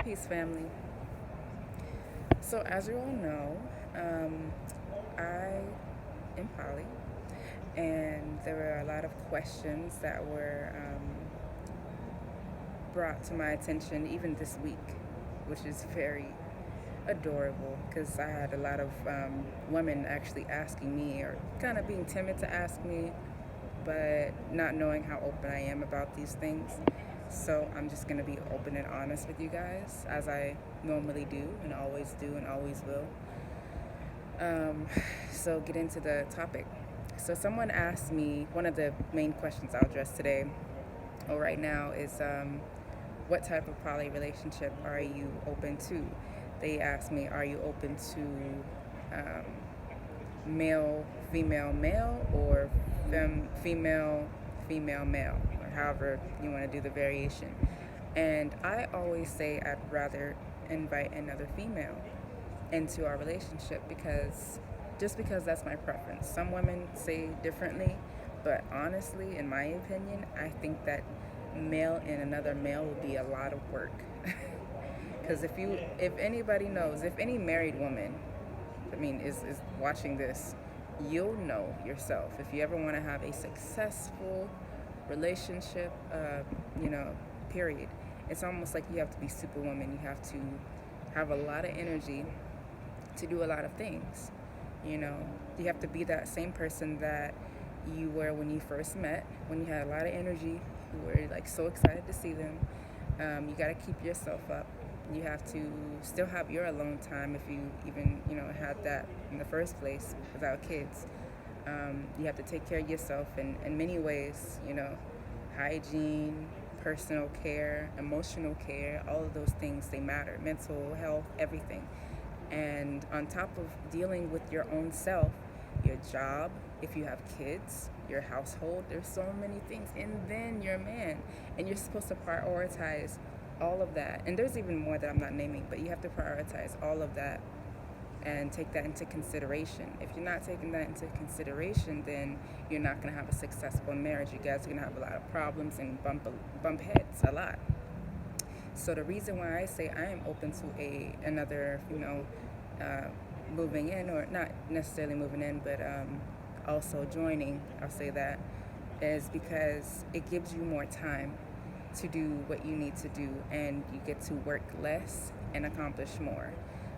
Peace, family. So, as you all know, I am poly, and there were a lot of questions that were brought to my attention even this week, which is very adorable because I had a lot of women actually asking me or kind of being timid to ask me, but not knowing how open I am about these things. So I'm just going to be open and honest with you guys, as I normally do and always will. Um, so get into the topic. So someone asked me, one of the main questions I'll address today or right now is what type of poly relationship are you open to? They asked me, are you open to male, female, male, or female, female, male, or however you want to do the variation. And I always say I'd rather invite another female into our relationship because that's my preference. Some women say differently, but honestly, in my opinion, I think that male and another male would be a lot of work. Because if anybody knows, if any married woman, is watching this, you'll know yourself. If you ever want to have a successful relationship, period, it's almost like you have to be superwoman. You have to have a lot of energy to do a lot of things. You know, you have to be that same person that you were when you first met, when you had a lot of energy, you were like so excited to see them. You got to keep yourself up. You have to still have your alone time if you even, had that in the first place without kids. You have to take care of yourself in many ways, hygiene, personal care, emotional care, all of those things, they matter. Mental health, everything. And on top of dealing with your own self, your job, if you have kids, your household, there's so many things. And then your man. And you're supposed to prioritize all of that. And there's even more that I'm not naming, but you have to prioritize all of that and take that into consideration. If you're not taking that into consideration, then you're not going to have a successful marriage. You guys are going to have a lot of problems and bump heads a lot. So the reason why I say I am open to another, moving in, or not necessarily moving in, but also joining, I'll say that, is because it gives you more time to do what you need to do, and you get to work less and accomplish more.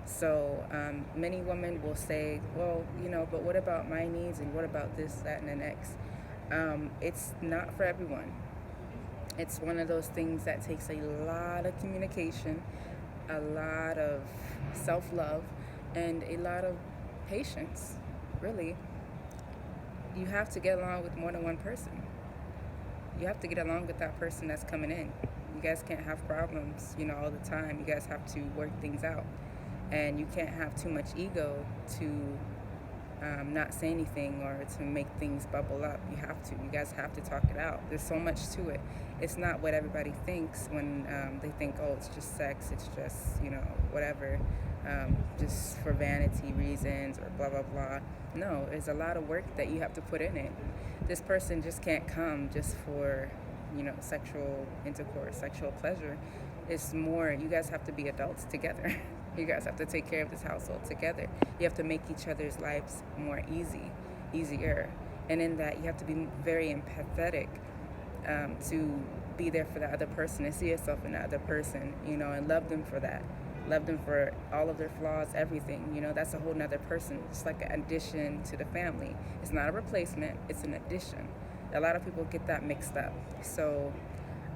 So many women will say, well, but what about my needs, and what about this, that, and the next? It's not for everyone. It's one of those things that takes a lot of communication, a lot of self-love, and a lot of patience, really. You have to get along with more than one person. You have to get along with that person that's coming in. You guys can't have problems, all the time. You guys have to work things out. And you can't have too much ego to not say anything or to make things bubble up. You guys have to talk it out. There's so much to it. It's not what everybody thinks when they think, oh, it's just sex, it's just, whatever, just for vanity reasons or blah, blah, blah. No, there's a lot of work that you have to put in it. This person just can't come just for, sexual intercourse, sexual pleasure. It's more, you guys have to be adults together. You guys have to take care of this household together. You have to make each other's lives more easier. And in that, you have to be very empathetic to be there for the other person and see yourself in the other person, and love them for that. Love them for all of their flaws, everything. That's a whole nother person. It's like an addition to the family. It's not a replacement, it's an addition. A lot of people get that mixed up. So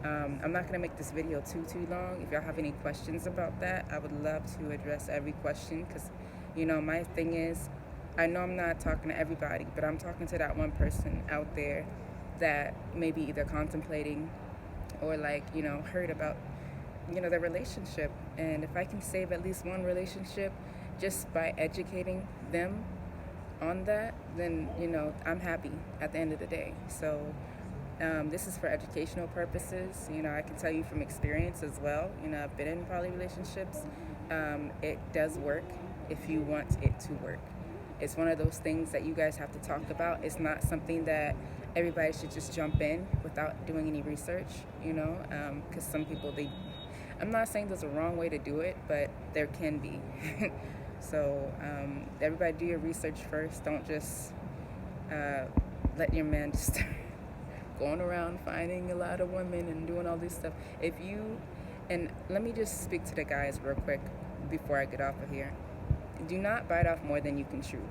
I'm not going to make this video too long. If y'all have any questions about that, I would love to address every question because, my thing is, I know I'm not talking to everybody, but I'm talking to that one person out there that may be either contemplating or heard about, their relationship. And if I can save at least one relationship just by educating them on that, then, I'm happy at the end of the day. So this is for educational purposes. I can tell you from experience as well. I've been in poly relationships. It does work if you want it to work. It's one of those things that you guys have to talk about. It's not something that everybody should just jump in without doing any research, because some people, I'm not saying there's a wrong way to do it, but there can be. So everybody do your research first. Don't just let your man just start going around finding a lot of women and doing all this stuff. If you, and let me just speak to the guys real quick before I get off of here. Do not bite off more than you can chew.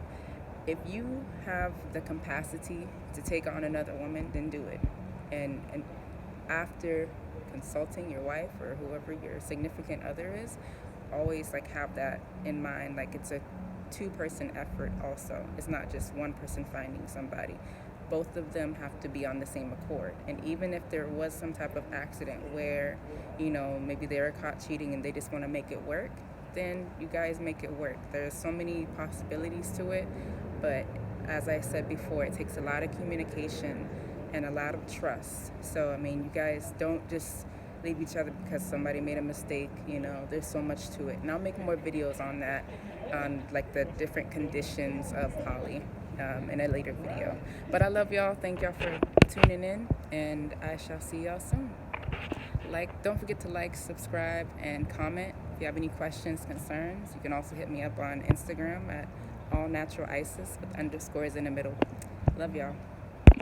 If you have the capacity to take on another woman, then do it. And after consulting your wife or whoever your significant other is, always like have that in mind. Like it's a two-person effort also. It's not just one person finding somebody. Both of them have to be on the same accord. And even if there was some type of accident where, maybe they were caught cheating and they just want to make it work, then you guys make it work. There's so many possibilities to it, but as I said before, it takes a lot of communication and a lot of trust. So, you guys don't just leave each other because somebody made a mistake. There's so much to it. And I'll make more videos on that, on like the different conditions of poly in a later video. But I love y'all. Thank y'all for tuning in, and I shall see y'all soon. Don't forget to like, subscribe, and comment. If you have any questions, concerns, you can also hit me up on Instagram at allnaturalisis with underscores in the middle. Love y'all.